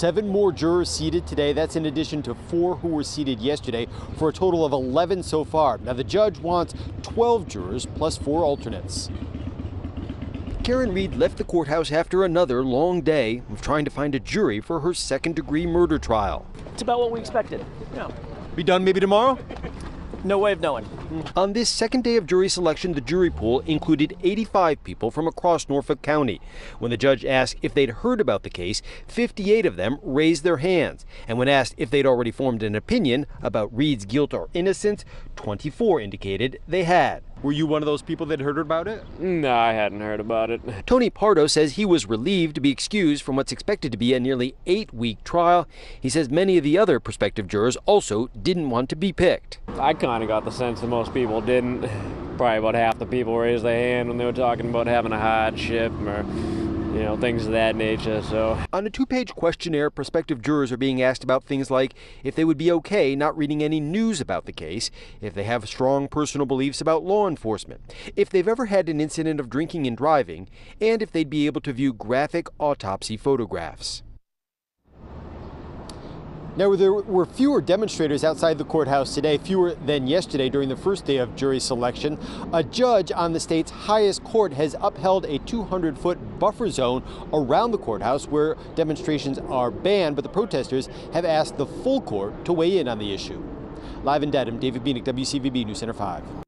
7 more jurors seated today. That's in addition to 4 who were seated yesterday, for a total of 11 so far. Now, the judge wants 12 jurors plus 4 alternates. Karen Reed left the courthouse after another long day of trying to find a jury for her second-degree murder trial. It's about what we expected. Yeah. Be done maybe tomorrow? No way of knowing. On this second day of jury selection, the jury pool included 85 people from across Norfolk County. When the judge asked if they'd heard about the case, 58 of them raised their hands. And when asked if they'd already formed an opinion about Reed's guilt or innocence, 24 indicated they had. Were you one of those people that heard about it? No, I hadn't heard about it. Tony Pardo says he was relieved to be excused from what's expected to be a nearly 8-week trial. He says many of the other prospective jurors also didn't want to be picked. I kind of got the sense that most people didn't. Probably about half the people raised their hand when they were talking about having a hardship or, things of that nature. So on a 2-page questionnaire, prospective jurors are being asked about things like if they would be okay not reading any news about the case, if they have strong personal beliefs about law enforcement, if they've ever had an incident of drinking and driving, and if they'd be able to view graphic autopsy photographs. Now, there were fewer demonstrators outside the courthouse today, fewer than yesterday during the first day of jury selection. A judge on the state's highest court has upheld a 200-foot buffer zone around the courthouse where demonstrations are banned, but the protesters have asked the full court to weigh in on the issue. Live in Dedham, David Bieniek, WCVB News Center 5.